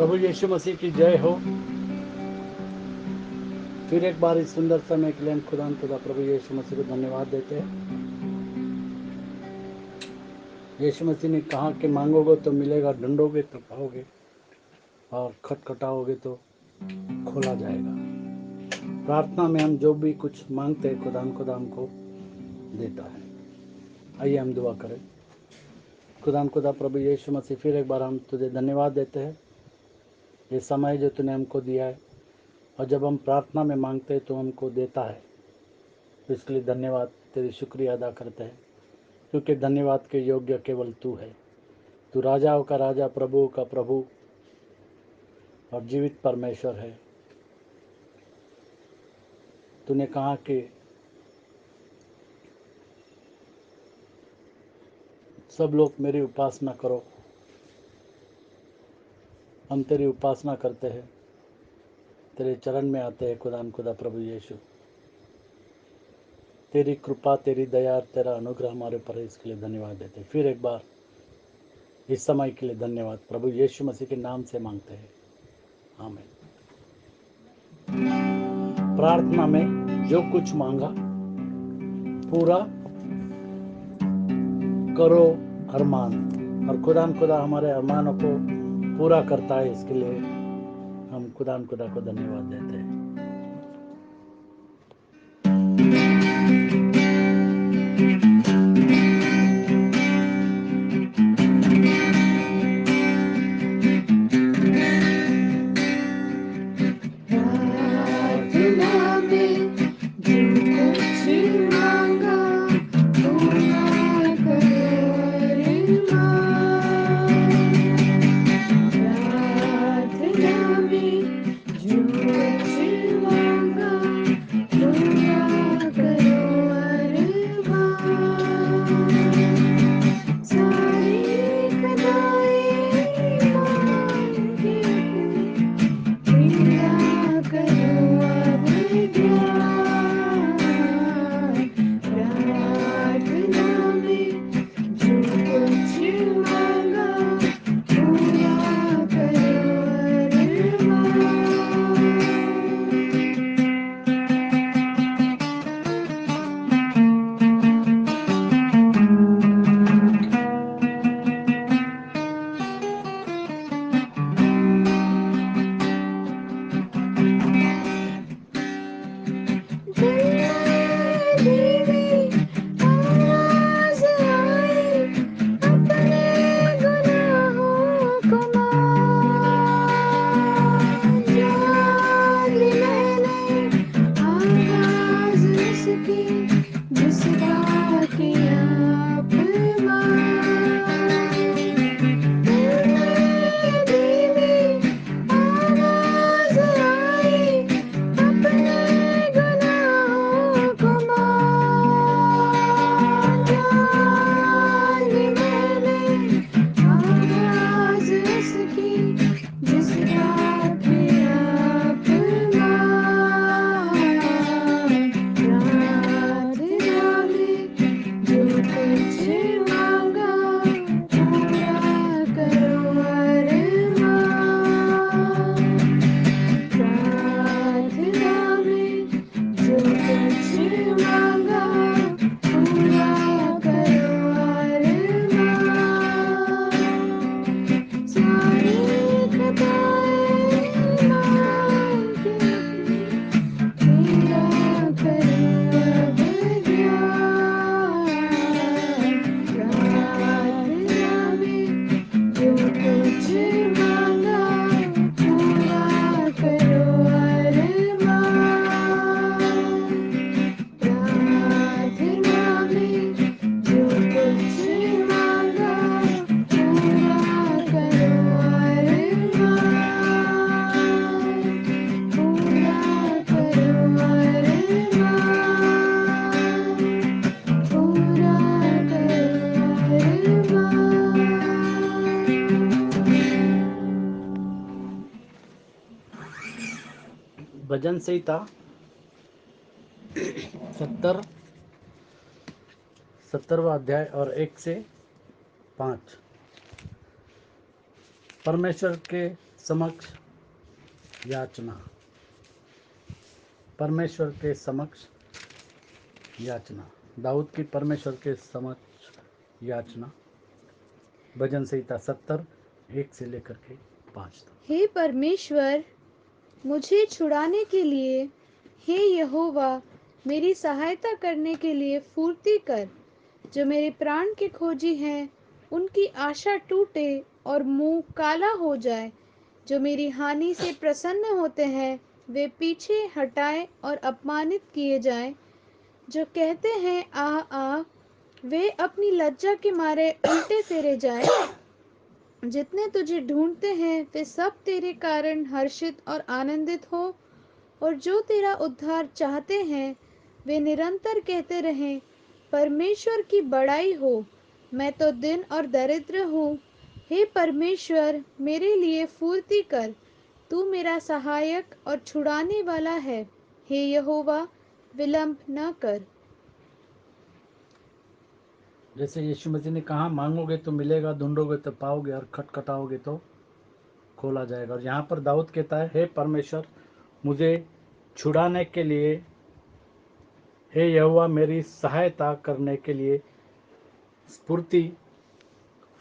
प्रभु यीशु मसीह की जय हो। फिर एक बार इस सुंदर समय के लिए हम खुदा प्रभु यीशु मसीह को धन्यवाद देते हैं। यीशु मसीह ने कहा कि मांगोगे तो मिलेगा, ढूंढोगे तो पाओगे और खटखटाओगे तो खोला जाएगा। प्रार्थना में हम जो भी कुछ मांगते हैं खुदा हमको देता है। आइए हम दुआ करें। खुदा प्रभु यीशु मसीह, फिर एक बार हम तुझे धन्यवाद देते हैं ये समय जो तूने हमको दिया है, और जब हम प्रार्थना में मांगते हैं तो हमको देता है। तो इसके लिए धन्यवाद, तेरी शुक्रिया अदा करते हैं, क्योंकि धन्यवाद के योग्य केवल तू है। तू राजाओं का राजा, प्रभुओं का प्रभु और जीवित परमेश्वर है। तूने कहा कि सब लोग मेरी उपासना करो। हम तेरी उपासना करते हैं, तेरे चरण में आते हैं। खुदा प्रभु यीशु, तेरी कृपा, तेरी दया, तेरा अनुग्रह हमारे ऊपर है। इसके लिए धन्यवाद देते हैं। फिर एक बार इस समय के लिए धन्यवाद प्रभु यीशु मसीह के नाम से मांगते हैं, आमीन। प्रार्थना में जो कुछ मांगा पूरा करो अरमान, और खुदा हमारे अरमानों को पूरा करता है। इसके लिए हम खुदा को धन्यवाद देते हैं। भजन संहिता 70वां अध्याय और 1 से 5। परमेश्वर के समक्ष याचना, परमेश्वर के समक्ष याचना। दाऊद की परमेश्वर के समक्ष याचना। भजन संहिता 70 1 से लेकर के 5 तक। हे परमेश्वर, मुझे छुड़ाने के लिए, हे यहोवा, मेरी सहायता करने के लिए फुर्ती कर। जो मेरे प्राण के खोजी हैं, उनकी आशा टूटे और मुंह काला हो जाए। जो मेरी हानि से प्रसन्न होते हैं, वे पीछे हटाए और अपमानित किए जाएं। जो कहते हैं आह आह, वे अपनी लज्जा के मारे उल्टे फेरे जाएं। जितने तुझे ढूंढते हैं, वे सब तेरे कारण हर्षित और आनंदित हो। और जो तेरा उद्धार चाहते हैं, वे निरंतर कहते रहें, परमेश्वर की बड़ाई हो। मैं तो दिन और दरिद्र हूँ। हे परमेश्वर, मेरे लिए फुर्ती कर। तू मेरा सहायक और छुड़ाने वाला है। हे यहोवा, विलंब न कर। जैसे यीशु मसीह ने कहा, मांगोगे तो मिलेगा, ढूंढोगे तो पाओगे, और खटखटाओगे तो खोला जाएगा। और यहाँ पर दाऊद कहता है, हे परमेश्वर, मुझे छुड़ाने के लिए, हे यहोवा, मेरी सहायता करने के लिए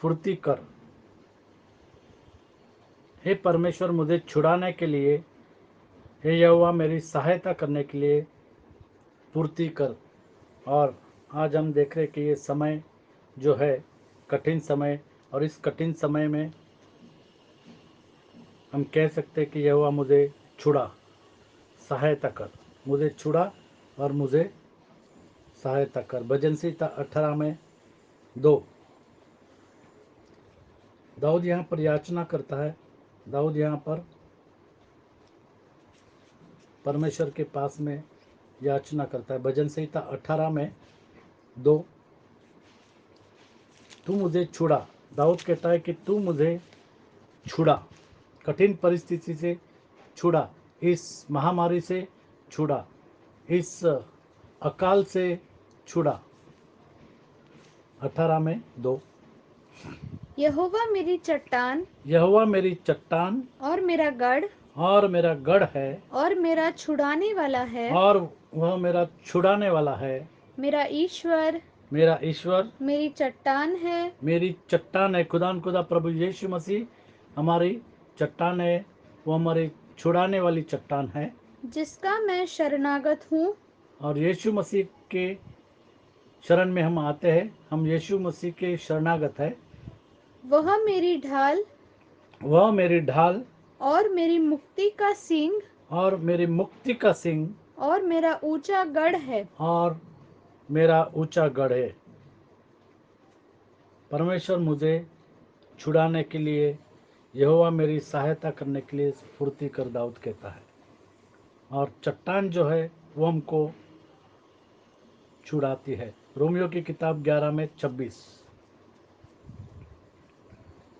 फुर्ती कर। हे परमेश्वर, मुझे छुड़ाने के लिए, हे यहोवा, मेरी सहायता करने के लिए फुर्ती कर। और आज हम देख रहे कि ये समय जो है कठिन समय, और इस कठिन समय में हम कह सकते कि यहोवा मुझे छुड़ा, सहायता कर, मुझे छुड़ा और मुझे सहायता कर। भजन संहिता 18 में 2। दाऊद यहाँ पर याचना करता है। दाऊद यहाँ पर परमेश्वर के पास में याचना करता है। भजन संहिता 18 में 2। तू मुझे छुड़ा। दाऊद कहता है कि तू मुझे छुड़ा, कठिन परिस्थिति से छुड़ा, इस महामारी से छुड़ा, इस अकाल से छुड़ा। 18 में 2। यहोवा मेरी चट्टान यहोवा मेरी चट्टान और मेरा गढ़ और मेरा गढ़ है, और मेरा छुड़ाने वाला है, और वह मेरा छुड़ाने वाला है। मेरा ईश्वर, मेरा ईश्वर मेरी चट्टान है, मेरी चट्टान है। खुदा प्रभु यीशु मसीह हमारी चट्टान है, वो हमारी छुड़ाने वाली चट्टान है। जिसका मैं शरणागत हूँ। और यीशु मसीह के शरण में हम आते हैं, हम यीशु मसीह के शरणागत है। वह मेरी ढाल वह मेरी ढाल और मेरी मुक्ति का सींग और मेरी मुक्ति का सिंह और मेरा ऊंचा गढ़ है। और मेरा ऊंचा गढ़ है। परमेश्वर मुझे छुड़ाने के लिए, यहोवा मेरी सहायता करने के लिए फुर्ती कर, दाऊद कहता है। और चट्टान जो है वो हमको छुड़ाती है। रोमियो की किताब 11 में 26।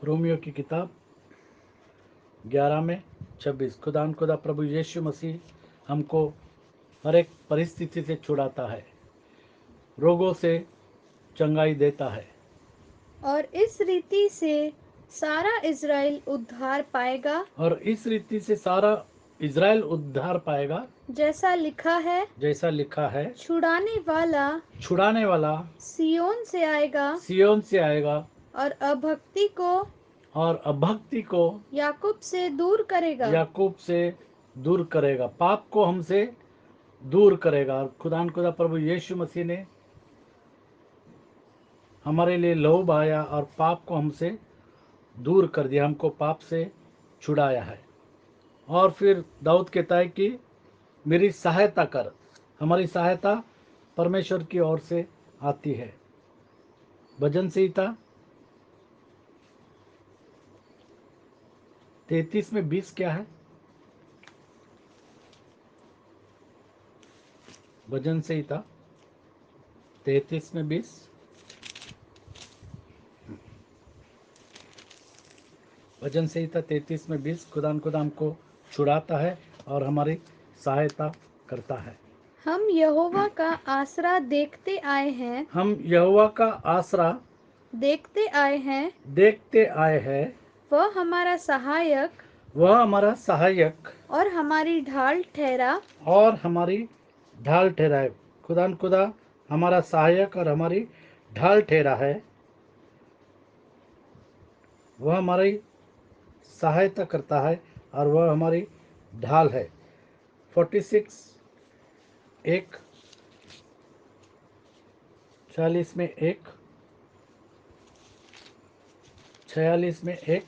रोमियो की किताब 11 में 26। खुदा प्रभु यीशु मसीह हमको हर एक परिस्थिति से छुड़ाता है, रोगों से चंगाई देता है। और इस रीति से सारा इज़राइल उद्धार पाएगा। और इस रीति से सारा इज़राइल उद्धार पाएगा। जैसा लिखा है, जैसा लिखा है, छुड़ाने वाला सियोन से आएगा और अभक्ति को याकूब से दूर करेगा। पाप को हमसे दूर करेगा। और खुदा प्रभु यीशु मसीह ने हमारे लिए लहू बहाया और पाप को हमसे दूर कर दिया, हमको पाप से छुड़ाया है। और फिर दाऊद कहता है कि मेरी सहायता कर। हमारी सहायता परमेश्वर की ओर से आती है। भजन संहिता 33 में 20 क्या है? भजन संहिता 33 में 20। भजन संहिता 33 में 20। खुदा हमको छुड़ाता है और हमारी सहायता करता है। हम यहोवा का आसरा देखते आए हैं। हम यहोवा का आसरा देखते आए हैं। देखते आए हैं। वह हमारा सहायक वह हमारा सहायक और हमारी ढाल ठहरा। और हमारी ढाल ठहरा है। खुदान खुदा हमारा सहायक और हमारी ढाल ठहरा है। वह हमारी सहायता करता है और वह हमारी ढाल है। 46 एक 40 में एक 46 में एक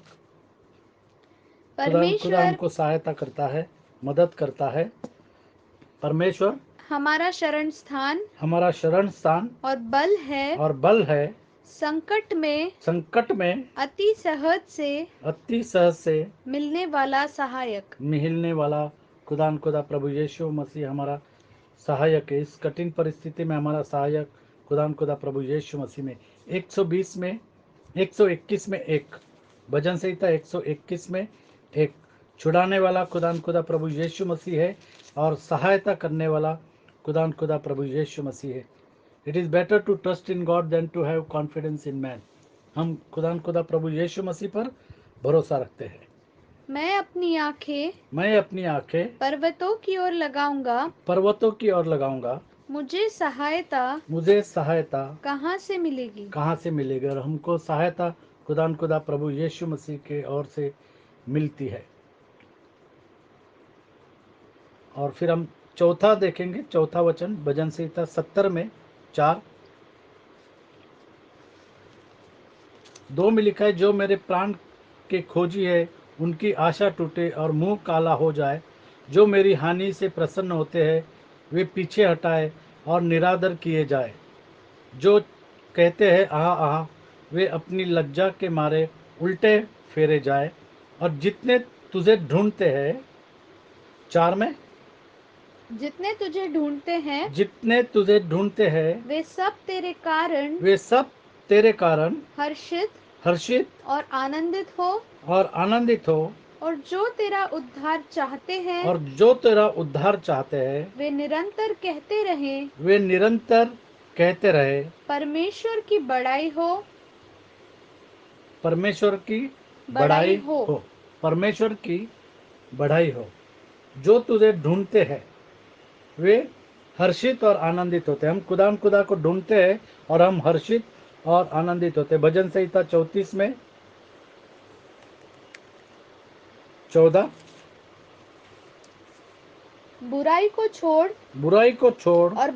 खुदा परमेश्वर हमको सहायता करता है, मदद करता है। परमेश्वर हमारा शरण स्थान हमारा शरण स्थान और बल है। और बल है। संकट में अति सहज से मिलने वाला सहायक। मिलने वाला खुदा प्रभु यीशु मसीह हमारा सहायक है। इस कठिन परिस्थिति में हमारा सहायक खुदा प्रभु यीशु मसीह में 120 में 121 में एक भजन संहिता 121 में एक छुड़ाने वाला खुदा प्रभु यीशु मसीह है और सहायता करने वाला खुदा प्रभु यीशु मसीह है। It is better to trust in God than to have confidence in man. हम खुदा प्रभु यीशु मसीह पर भरोसा रखते हैं। मैं अपनी आंखें पर्वतों की ओर लगाऊंगा। मुझे सहायता कहाँ से मिलेगी। और हमको सहायता खुदा प्रभु यीशु मसीह के ओर से मिलती है। और फिर हम चौथा देखेंगे, चौथा वचन भजन संहिता 70 में 4-2 में लिखा है, जो मेरे प्राण के खोजी है उनकी आशा टूटे और मुंह काला हो जाए। जो मेरी हानि से प्रसन्न होते हैं वे पीछे हटाए और निरादर किए जाए। जो कहते हैं आहा आहा, वे अपनी लज्जा के मारे उल्टे फेरे जाए। और जितने तुझे ढूंढते हैं 4 में जितने तुझे ढूंढते हैं वे सब तेरे कारण हर्षित और आनंदित हो। और जो तेरा उद्धार चाहते हैं वे निरंतर कहते रहे परमेश्वर की बड़ाई हो। परमेश्वर की बड़ाई हो। जो तुझे ढूंढते हैं वे हर्षित और आनंदित होते हैं। हम खुदा को ढूंढते हैं और हम हर्षित और आनंदित होते हैं। भजन संहिता 34 में 14, बुराई को छोड़ और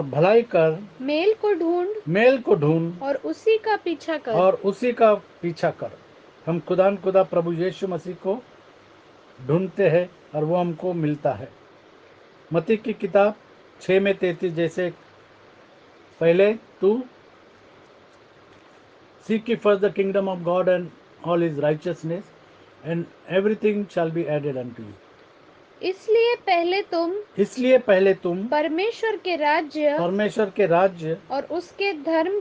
भलाई कर। मेल को ढूंढ और उसी का पीछा कर। हम खुदा प्रभु यीशु मसीह को ढूंढते हैं और वो हमको मिलता है। मत्ती की किताब 6:33 जैसे, पहले तू seek ye first the kingdom of God and all his righteousness, and everything shall be added unto you. इसलिए पहले तुम परमेश्वर के राज्य और उसके धर्म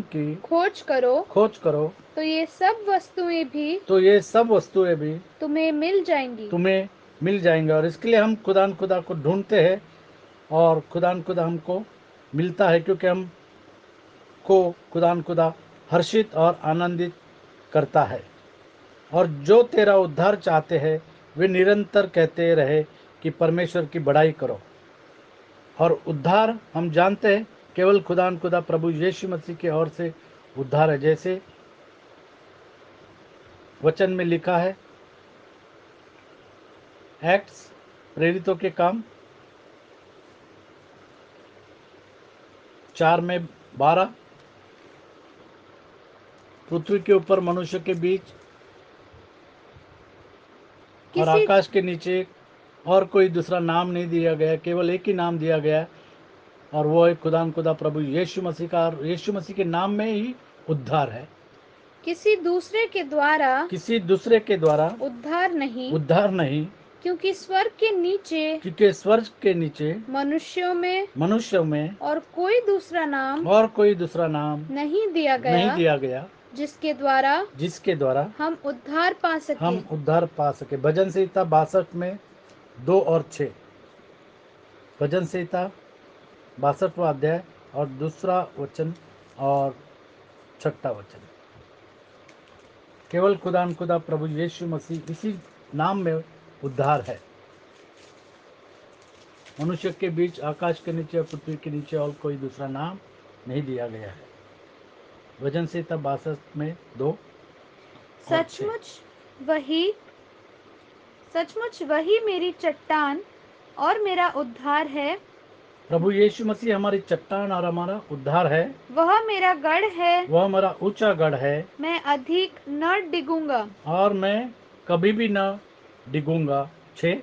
की खोज करो। तो ये सब वस्तुएं भी तुम्हें मिल जाएंगी। और इसके लिए हम खुदा को ढूंढते हैं और खुदा हमको मिलता है, क्योंकि हम को खुदा हर्षित और आनंदित करता है। और जो तेरा उद्धार चाहते हैं वे निरंतर कहते रहे कि परमेश्वर की बड़ाई करो। और उद्धार हम जानते हैं केवल खुदा प्रभु यीशु मसीह की ओर से उद्धार है। जैसे वचन में लिखा है, एक्ट्स प्रेरितों के काम 4:12, पृथ्वी के ऊपर मनुष्य के बीच और आकाश के नीचे और कोई दूसरा नाम नहीं दिया गया, केवल एक ही नाम दिया गया और वो है खुदा प्रभु यीशु मसीह का। यीशु मसीह के नाम में ही उद्धार है। किसी दूसरे के द्वारा उद्धार नहीं, क्योंकि स्वर्ग के नीचे मनुष्यों में और कोई दूसरा नाम नहीं दिया गया जिसके द्वारा हम उद्धार पा सके। भजन संहिता 62 में 2 और 6, भजन संहिता 62वां अध्याय और 2 वचन और 6 वचन। केवल खुदा प्रभु यीशु मसीह, इसी नाम में उद्धार है। मनुष्य के बीच आकाश के नीचे और पृथ्वी के नीचे और कोई दूसरा नाम नहीं दिया गया है। वचन से तब 62 में 2 और 6। सचमुच वही मेरी चट्टान और मेरा उद्धार है। प्रभु यीशु मसीह हमारी चट्टान और हमारा उद्धार है। वह मेरा गढ़ है, वह हमारा ऊंचा गढ़ है मैं अधिक न डिगूंगा। और मैं कभी भी न डिगूंगा। 6।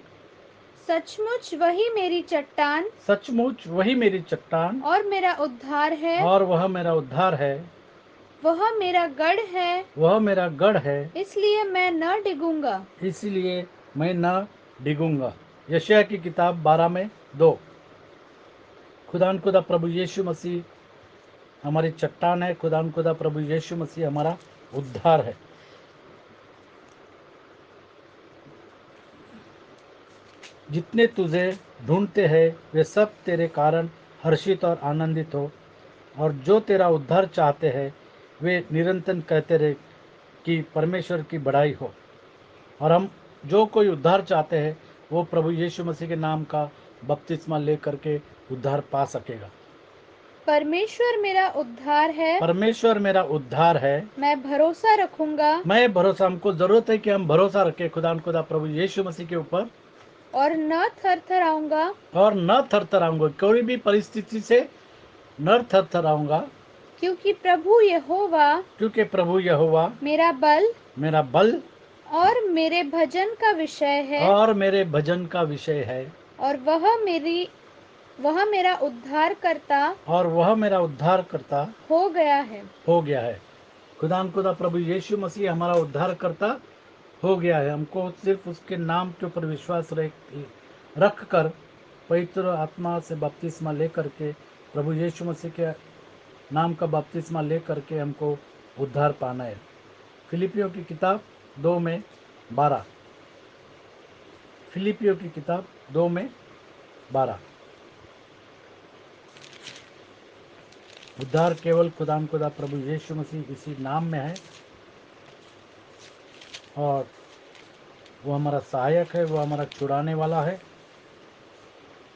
सचमुच वही मेरी चट्टान सचमुच वही मेरी चट्टान और मेरा उद्धार है। और वह मेरा उद्धार है। वह मेरा गढ़ है, वह मेरा गढ़ है, इसलिए मैं न डिगूंगा। इसलिए मैं न डिगूंगा। यशायाह की किताब 12 में 2। खुदा प्रभु यीशु मसीह हमारी चट्टान है। खुदा प्रभु यीशु मसीह हमारा उद्धार है। जितने तुझे ढूंढते हैं वे सब तेरे कारण हर्षित और आनंदित हो, और जो तेरा उद्धार चाहते हैं वे निरंतर कहते रहे कि परमेश्वर की बड़ाई हो। और हम जो कोई उद्धार चाहते हैं वो प्रभु यीशु मसीह के नाम का बपतिस्मा लेकर के उद्धार पा सकेगा। परमेश्वर मेरा उद्धार है, परमेश्वर मेरा उद्धार है, मैं भरोसा रखूंगा मैं भरोसा, हमको जरूरत है कि हम भरोसा रखें खुदा प्रभु यीशु मसीह के ऊपर और न थरथराऊंगा। और न थरथराऊंगा। कोई भी परिस्थिति से न थरथराऊंगा, क्योंकि प्रभु यहोवा क्योंकि प्रभु यहोवा मेरा बल मेरा बल और मेरे भजन का विषय है, और मेरे भजन का विषय है, और वह मेरा उद्धार करता और वह मेरा उद्धार करता हो गया है। खुदा प्रभु यीशु मसीह हमारा उद्धार करता हो गया है। हमको सिर्फ उसके नाम के ऊपर विश्वास रख कर पवित्र आत्मा से बपतिस्मा लेकर के प्रभु यीशु मसीह के नाम का बपतिस्मा लेकर के हमको उद्धार पाना है। फिलिपियों की किताब 2 में 12। फिलिपियों की किताब 2 में 12। उद्धार केवल खुदा प्रभु यीशु मसीह इसी नाम में है, और वो हमारा सहायक है, वो हमारा छुड़ाने वाला है।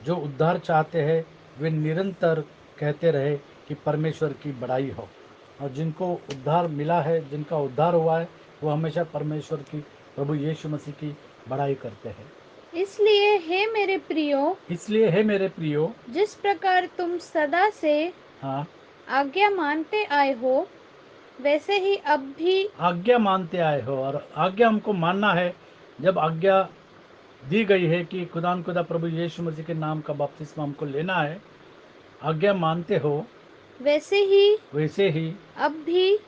जो उद्धार चाहते हैं वे निरंतर कहते रहे कि परमेश्वर की बड़ाई हो, और जिनको उद्धार मिला है, जिनका उद्धार हुआ है, वो हमेशा परमेश्वर की, प्रभु यीशु मसीह की बड़ाई करते हैं। इसलिए हे मेरे प्रियो, जिस प्रकार तुम सदा से हाँ, आज्ञा मानते आए हो, वैसे ही अब भी आज्ञा मानते आए हो, और आज्ञा हमको मानना है। जब आज्ञा दी गई है कि खुदा प्रभु यीशु मसीह के नाम का बपतिस्मा हमको लेना है, आज्ञा मानते हो, वैसे ही अब भी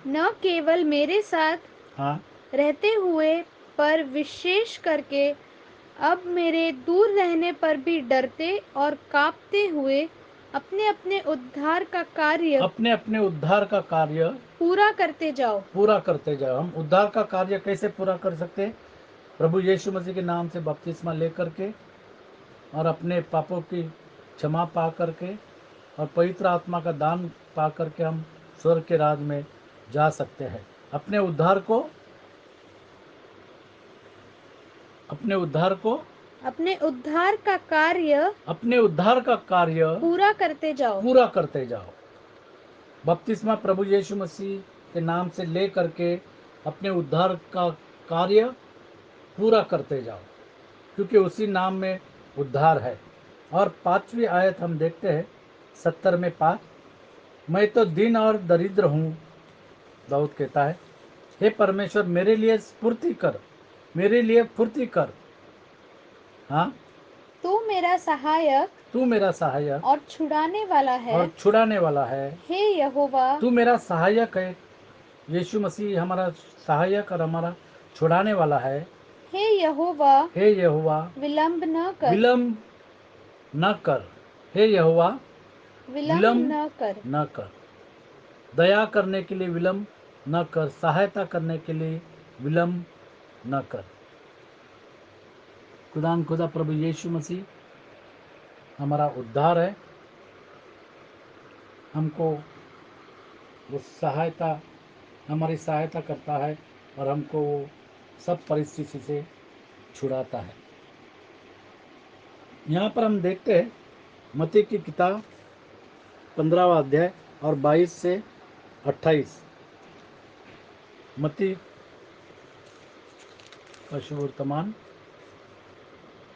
न केवल मेरे साथ हाँ, रहते हुए, पर विशेष करके अब मेरे दूर रहने पर भी डरते और कांपते हुए अपने अपने उद्धार का कार्य पूरा करते जाओ। हम उद्धार का कार्य कैसे पूरा कर सकते हैं? प्रभु यीशु मसीह के नाम से बपतिस्मा लेकर के, और अपने पापों की क्षमा पा करके, और पवित्र आत्मा का दान पा करके हम स्वर्ग के राज में जा सकते हैं। अपने उद्धार को अपने उद्धार का कार्य पूरा करते जाओ। बपतिस्मा प्रभु यीशु मसीह के नाम से ले करके अपने उद्धार का कार्य पूरा करते जाओ, क्योंकि उसी नाम में उद्धार है। और 5वीं आयत हम देखते हैं 70 में 5। मैं तो दीन और दरिद्र हूँ, दाऊद कहता है, हे परमेश्वर मेरे लिए फुर्ती कर। हाँ, तू मेरा सहायक और छुड़ाने वाला है। हे यहोवा, तू मेरा सहायक है। यीशु मसीह हमारा सहायक और हमारा छुड़ाने वाला है। हे यहोवा, विलंब न कर। हे यहोवा, विलंब न कर। दया करने के लिए विलंब न कर, सहायता करने के लिए विलंब न कर। खुदा प्रभु यीशु मसीह हमारा उद्धार है। हमको वो सहायता हमारी सहायता करता है और हमको वो सब परिस्थिति से छुड़ाता है। यहाँ पर हम देखते हैं मत्ती की किताब 15वां अध्याय और 22 से 28। मत्ती का शुभ वर्तमान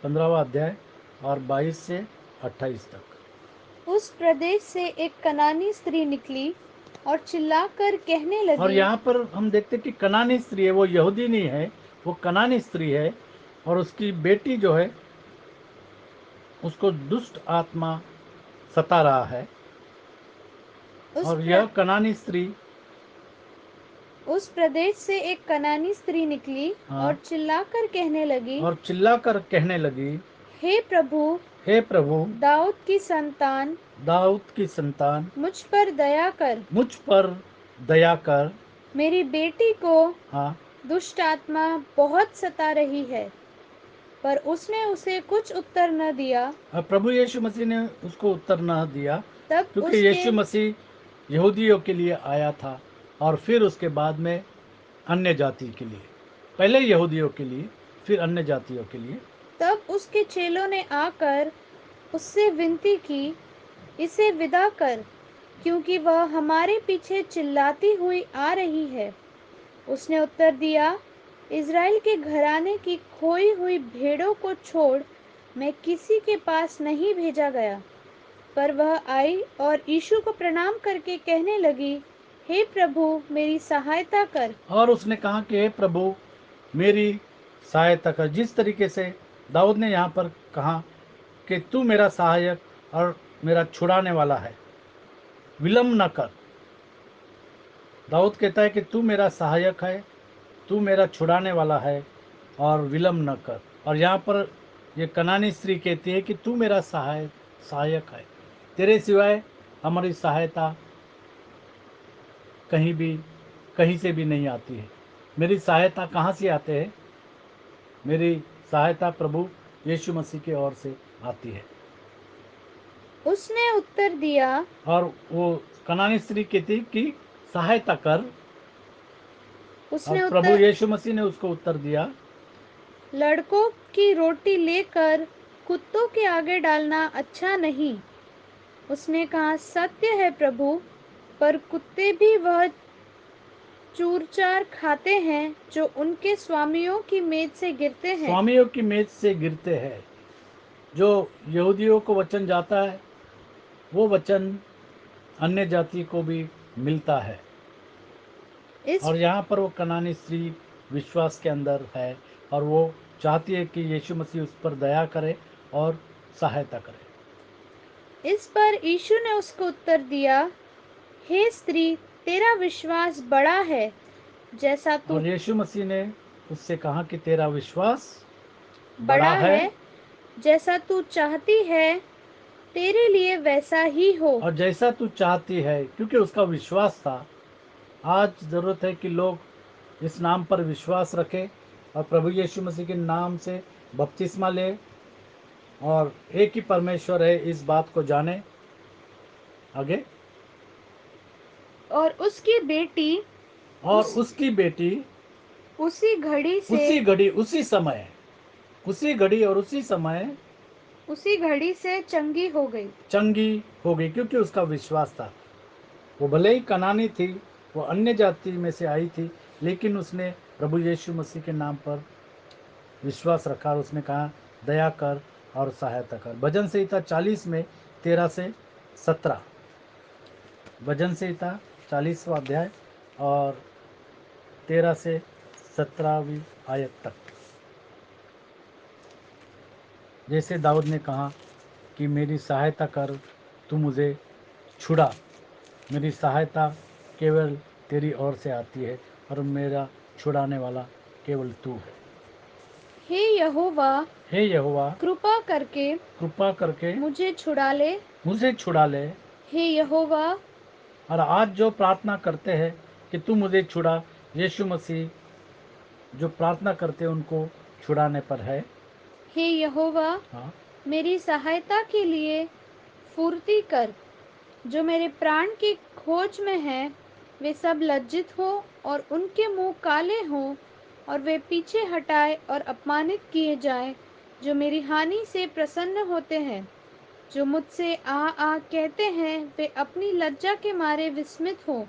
15वां अध्याय और 22 से 28 तक। उस प्रदेश से एक कनानी स्त्री निकली और चिल्लाकर कहने और लगी, यहाँ पर हम देखते कि कनानी स्त्री है, वो यहूदी नहीं है, वो कनानी स्त्री है और उसकी बेटी जो है उसको दुष्ट आत्मा सता रहा है। उस और प्र... यह कनानी स्त्री उस प्रदेश से एक कनानी स्त्री निकली हाँ, और चिल्लाकर कहने लगी, और चिल्लाकर कहने लगी, हे प्रभु, हे प्रभु, दाऊद की संतान, दाऊद की संतान, मुझ पर दया कर, मुझ पर दया कर। मेरी बेटी को हाँ, दुष्ट आत्मा बहुत सता रही है। पर उसने उसे कुछ उत्तर न दिया। और प्रभु यीशु मसीह ने उसको उत्तर न दिया, तब क्योंकि उसके यीशु मसीह यहूदियों के लिए आया था और फिर उसके बाद में अन्य जाति के लिए, पहले यहूदियों के लिए फिर अन्य जातियों के लिए। तब उसके चेलों ने आकर उससे विनती की, इसे विदा कर, क्योंकि वह हमारे पीछे चिल्लाती हुई आ रही है। उसने उत्तर दिया, इज़राइल के घराने की खोई हुई भेड़ों को छोड़ मैं किसी के पास नहीं भेजा गया। पर वह आई और यीशु को प्रणाम करके कहने लगी, हे प्रभु, मेरी सहायता कर। और उसने कहा कि हे प्रभु, मेरी सहायता कर। जिस तरीके से दाऊद ने यहाँ पर कहा कि तू मेरा सहायक और मेरा छुड़ाने वाला है, विलम्ब न कर। दाऊद कहता है कि तू मेरा सहायक है, तू मेरा छुड़ाने वाला है और विलम्ब न कर। और यहाँ पर ये कनानी स्त्री कहती है कि तू मेरा सहायक है, तेरे सिवाय हमारी सहायता कहीं भी कहीं से भी नहीं आती है। मेरी सहायता कहाँ से आते हैं? मेरी सहायता प्रभु यीशु मसीह की ओर से आती है। उसने उत्तर दिया, और वो कनानी स्त्री कहती कि सहायता कर। और उसने प्रभु उत्तर यीशु मसीह ने उसको उत्तर दिया, लड़कों की रोटी लेकर कुत्तों के आगे डालना अच्छा नहीं। उसने कहा, सत्य है प्रभु, पर कुत्ते भी वह चूरचार खाते हैं जो उनके स्वामियों की मेज से गिरते हैं। स्वामियों की मेज से गिरते हैं। जो यहूदियों को वचन जाता है वो वचन अन्य जाति को भी मिलता है। इस और यहाँ पर वो कनानी स्त्री विश्वास के अंदर है और वो चाहती है कि यीशु मसीह उस पर दया करे और सहायता करे। इस पर यीशु ने उसको उत्तर दिया, हे स्त्री, तेरा विश्वास बड़ा है, जैसा तू और यीशु मसीह ने उससे कहा कि तेरा विश्वास बड़ा बड़ा है है, जैसा तू चाहती है तेरे लिए वैसा ही हो। और जैसा तू चाहती है, क्योंकि उसका विश्वास था। आज ज़रूरत है कि लोग इस नाम पर विश्वास रखें और प्रभु यीशु मसीह के नाम से बपतिस्मा ले और एक ही परमेश्वर है इस बात को जाने। आगे, और उसकी बेटी और उस उसकी बेटी उसी घड़ी से उसी घड़ी उसी समय, उसी घड़ी और उसी समय उसी घड़ी से चंगी हो गई। चंगी हो गई, क्योंकि उसका विश्वास था। वो भले ही कनानी थी, वो अन्य जाति में से आई थी, लेकिन उसने प्रभु यीशु मसीह के नाम पर विश्वास रखा और उसने कहा, दया कर और सहायता कर। भजन संहिता 40 में 13 से 17। भजन संहिता 40वां अध्याय और 13 से 17वीं आयत तक। जैसे दाऊद ने कहा कि मेरी सहायता कर, तू मुझे छुड़ा। मेरी सहायता केवल तेरी ओर से आती है और मेरा छुड़ाने वाला केवल तू है। हे यहोवा, हे यहोवा, कृपा करके कृपा करके मुझे छुड़ा ले। मुझे छुड़ा ले। हे यहोवा, और आज जो प्रार्थना करते हैं कि तू मुझे छुड़ा, यीशु मसीह जो प्रार्थना करते हैं उनको छुड़ाने पर है। हे यहोवा, हाँ, मेरी सहायता के लिए फुर्ती कर, जो मेरे प्राण की खोज में है। वे सब लज्जित हो और उनके मुंह काले हों और वे पीछे हटाए और अपमानित किए जाएं, जो मेरी हानि से प्रसन्न होते हैं। जो मुझसे आ कहते हैं, वे अपनी लज्जा के मारे विस्मित हों,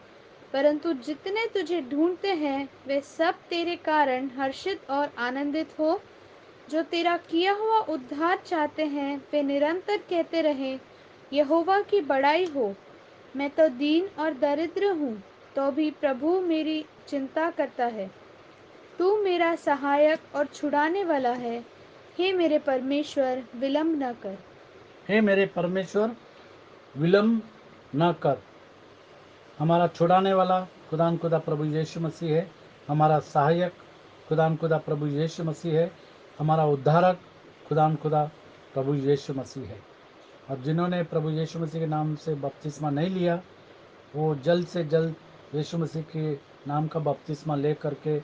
परंतु जितने तुझे ढूंढते हैं, वे सब तेरे कारण हर्षित और आनंदित हो। जो तेरा किया हुआ उद्धार चाहते हैं, वे निरंतर कहते रहें, यहोवा की बड़ाई हो। मैं तो दीन और दरिद्र हूँ, तो भी प्रभु मेरी चिंता करता है। तू मेरा सहायक और छुड़ाने वाला है। हे मेरे परमेश्वर, विलंब न कर। हे मेरे परमेश्वर, विलम्ब न कर। हमारा छुड़ाने वाला खुदान खुदा प्रभु यीशु मसीह है। हमारा सहायक खुदान खुदा प्रभु यीशु मसीह है। हमारा उद्धारक खुदान खुदा प्रभु यीशु मसीह है। और जिन्होंने प्रभु यीशु मसीह के नाम से बपतिस्मा नहीं लिया, वो जल्द से जल्द यीशु मसीह के नाम का बपतिस्मा ले करके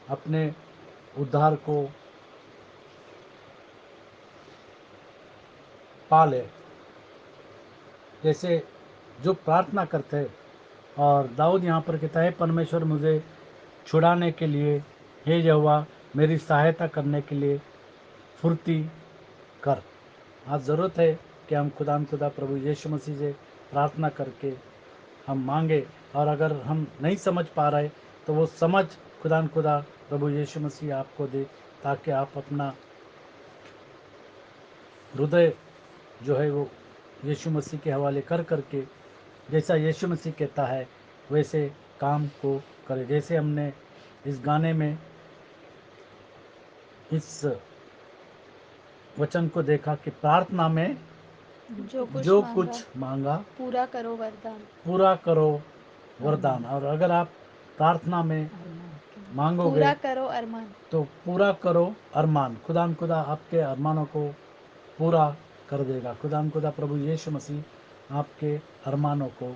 अपने उद्धार को पा ले। जैसे जो प्रार्थना करते हैं, और दाऊद यहाँ पर कहता है, परमेश्वर मुझे छुड़ाने के लिए, हे यहोवा मेरी सहायता करने के लिए फुर्ती कर। आज ज़रूरत है कि हम खुदा प्रभु यीशु मसीह से प्रार्थना करके हम मांगे। और अगर हम नहीं समझ पा रहे तो वो समझ खुदा प्रभु यीशु मसीह आपको दे, ताकि आप अपना हृदय जो है वो यीशु मसीह के हवाले कर करके, जैसा यीशु मसीह कहता है वैसे काम को करें। जैसे हमने इस गाने में इस वचन को देखा कि प्रार्थना में जो कुछ मांगा पूरा करो वरदान। पूरा करो वरदान। और अगर आप प्रार्थना में मांगोगे पूरा करो अरमान। तो पूरा करो अरमान। खुदा आपके अरमानों को पूरा कर देगा। खुदा प्रभु यीशु मसीह आपके अरमानों को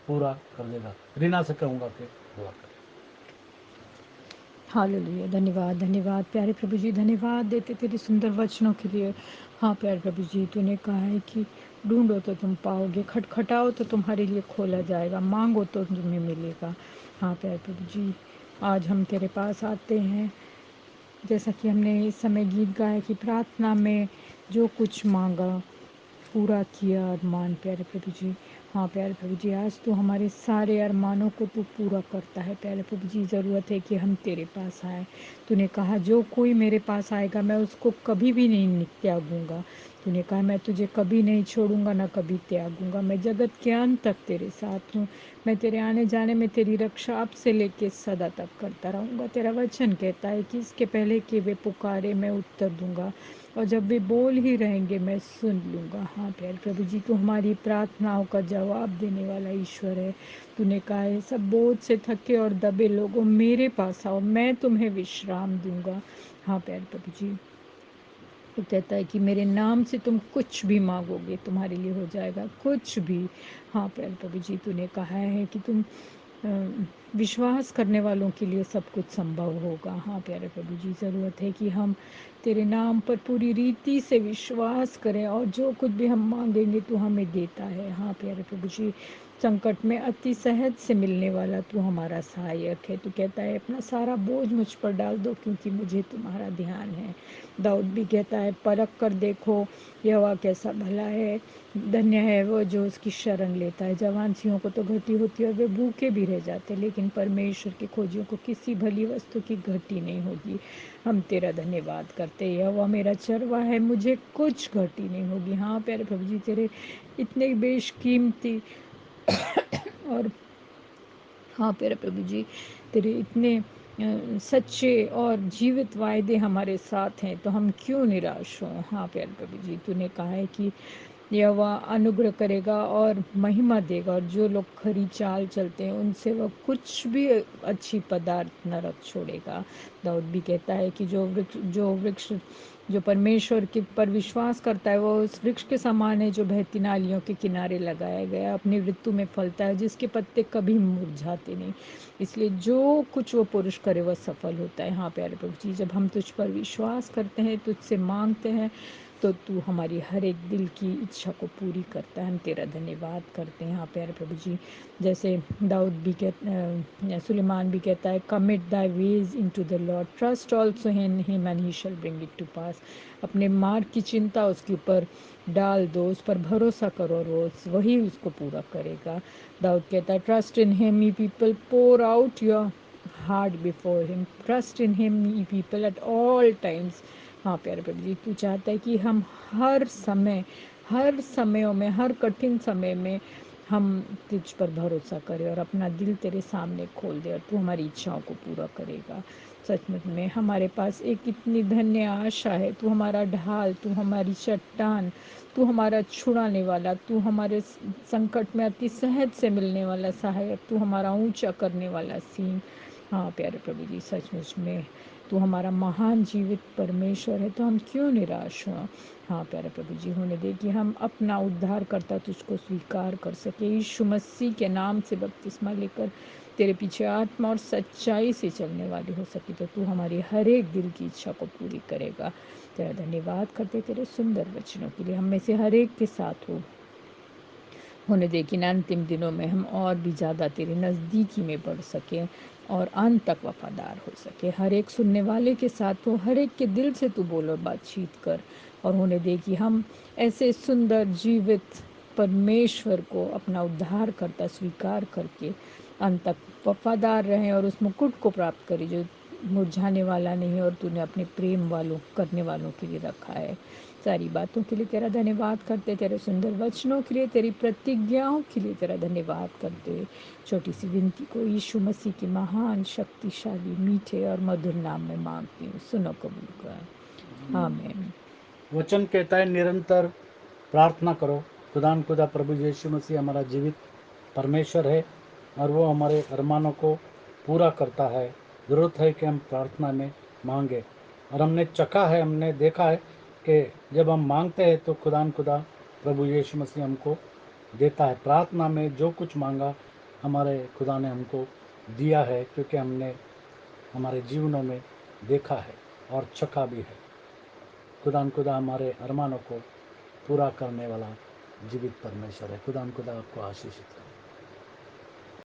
पूरा कर देगा। रीना से कहूँगा कि दुआ कर। हालेलुया। धन्यवाद धन्यवाद प्यारे प्रभु जी, धन्यवाद देते तेरे सुंदर वचनों के लिए। हाँ प्यारे प्रभु जी, तूने कहा है कि ढूंढो तो तुम पाओगे, खटखटाओ तो तुम्हारे लिए खोला जाएगा, मांगो तो तुम्हें मिलेगा। हाँ प्यारे प्रभु जी, आज हम तेरे पास आते हैं, जैसा कि हमने इस समय गीत गाया कि प्रार्थना में जो कुछ मांगा पूरा किया अरमान। प्यारे प्रभु जी, हाँ प्यारे प्रभु जी, आज तो हमारे सारे अरमानों को तू पूरा करता है। प्यारे प्रभु जी, ज़रूरत है कि हम तेरे पास आए। तूने कहा जो कोई मेरे पास आएगा मैं उसको कभी भी नहीं त्यागूंगा। तूने कहा मैं तुझे कभी नहीं छोड़ूंगा, ना कभी त्यागूंगा। मैं जगत के अंत तक तेरे साथ हूँ। मैं तेरे आने जाने में तेरी रक्षा अब से लेके सदा तक करता रहूँगा। तेरा वचन कहता है कि इसके पहले कि वे पुकारे मैं उत्तर दूंगा, और जब वे बोल ही रहेंगे मैं सुन लूँगा। हाँ प्यारे प्रभु जी, तू हमारी प्रार्थनाओं का जवाब देने वाला ईश्वर है। तूने कहा है सब बोझ से थके और दबे लोगों मेरे पास आओ, मैं तुम्हें विश्राम दूंगा। हाँ प्यारे प्रभु जी, वो कहता है कि मेरे नाम से तुम कुछ भी मांगोगे तुम्हारे लिए हो जाएगा, कुछ भी। हाँ प्यारे प्रभु जी, तूने कहा है कि तुम विश्वास करने वालों के लिए सब कुछ संभव होगा। हाँ प्यारे प्रभु जी, ज़रूरत है कि हम तेरे नाम पर पूरी रीति से विश्वास करें, और जो कुछ भी हम मांगेंगे तू हमें देता है। हाँ प्यारे प्रभु जी, संकट में अति सहज से मिलने वाला तू हमारा सहायक है। तू कहता है अपना सारा बोझ मुझ पर डाल दो, क्योंकि मुझे तुम्हारा ध्यान है। दाऊद भी कहता है परख कर देखो यहोवा कैसा भला है, धन्य है वो जो उसकी शरण लेता है। जवान सिंहों को तो घटी होती है और वे भूखे भी रह जाते, लेकिन परमेश्वर के खोजियों को किसी भली वस्तु की घटी नहीं होगी। हम तेरा धन्यवाद करते हैं। यहोवा मेरा चरवा है, मुझे कुछ घटी नहीं होगी। हाँ प्यारे प्रभु जी, तेरे इतने बेशकीमती और हाँ प्यारे प्रभु जी, तेरे इतने सच्चे और जीवित वायदे हमारे साथ हैं, तो हम क्यों निराश हों। हाँ प्यारे प्रभु जी, तूने कहा है कि यहोवा अनुग्रह करेगा और महिमा देगा, और जो लोग खरी चाल चलते हैं उनसे वह कुछ भी अच्छी पदार्थ न रख छोड़ेगा। दाऊद भी कहता है कि जो वृक्ष जो परमेश्वर के पर विश्वास करता है वो उस वृक्ष के समान है जो बहती नालियों के किनारे लगाया गया, अपनी ऋतु में फलता है, जिसके पत्ते कभी मुरझाते नहीं। इसलिए जो कुछ वो पुरुष करे वह सफल होता है। हाँ प्यारे प्रभु जी, जब हम तुझ पर विश्वास करते हैं, तुझसे मांगते हैं, तो तू हमारी हर एक दिल की इच्छा को पूरी करता है। हम तेरा धन्यवाद करते हैं। हाँ प्यारे प्रभु जी, जैसे दाऊद भी सुलेमान भी कहता है, commit thy ways into the lord, trust also in him and he shall bring it to pass. अपने मार्ग की चिंता उसके ऊपर डाल दो, उस पर भरोसा करो और वही उसको पूरा करेगा। दाऊद कहता है, trust in him ye people, pour out your heart before him, trust in him ye people at all times. हाँ प्यारे प्रभु जी, तू चाहता है कि हम हर समय, हर समयों में, हर कठिन समय में हम तुझ पर भरोसा करें और अपना दिल तेरे सामने खोल दे, और तू हमारी इच्छाओं को पूरा करेगा। सचमुच में हमारे पास एक इतनी धन्य आशा है। तू हमारा ढाल, तू हमारी चट्टान, तू हमारा छुड़ाने वाला, तू हमारे संकट में अति सहज से मिलने वाला सहायक, तू हमारा ऊंचा करने वाला सीन। हाँ प्यारे प्रभु जी, सचमुच में तू हमारा महान जीवित परमेश्वर है, तो हम क्यों निराश हों। हाँ प्यारे प्रभु जी, होने दे कि हम अपना उद्धार करता तुझको स्वीकार कर सके, यीशु मसीह के नाम से बपतिस्मा लेकर तेरे पीछे आत्मा और सच्चाई से चलने वाले हो सके, तो तू हमारी हर एक दिल की इच्छा को पूरी करेगा। तेरा धन्यवाद करते तेरे सुंदर वचनों के लिए। हम में से हर एक के साथ होने दे कि अंतिम दिनों में हम और भी ज़्यादा तेरे नज़दीकी में बढ़ सकें और अंत तक वफादार हो सके। हर एक सुनने वाले के साथ हो, हर एक के दिल से तू बोल और बातचीत कर, और होने दे कि हम ऐसे सुंदर जीवित परमेश्वर को अपना उद्धार करता स्वीकार करके अंत तक वफादार रहें और उस मुकुट को प्राप्त करें जो मुरझाने वाला नहीं और तूने अपने प्रेम वालों करने वालों के लिए रखा है। सारी बातों के लिए तेरा धन्यवाद करते, तेरे सुंदर वचनों के लिए, तेरी प्रतिज्ञाओं के लिए तेरा धन्यवाद करते। छोटी सी विनती को यीशु मसीह के महान शक्तिशाली मीठे और मधुर नाम में मांगती हूँ, सुनो कबूल कर, आमीन। वचन कहता है निरंतर प्रार्थना करो। खुदा प्रभु यीशु मसीह हमारा जीवित परमेश्वर है और वो हमारे अरमानों को पूरा करता है। ज़रूरत है कि हम प्रार्थना में मांगे, और हमने चखा है, हमने देखा है कि जब हम मांगते हैं तो खुदा प्रभु यीशु मसीह हमको देता है। प्रार्थना में जो कुछ मांगा हमारे खुदा ने हमको दिया है, क्योंकि हमने हमारे जीवनों में देखा है और चखा भी है। खुदा हमारे अरमानों को पूरा करने वाला जीवित परमेश्वर है। खुदा आपको आशीषित करे।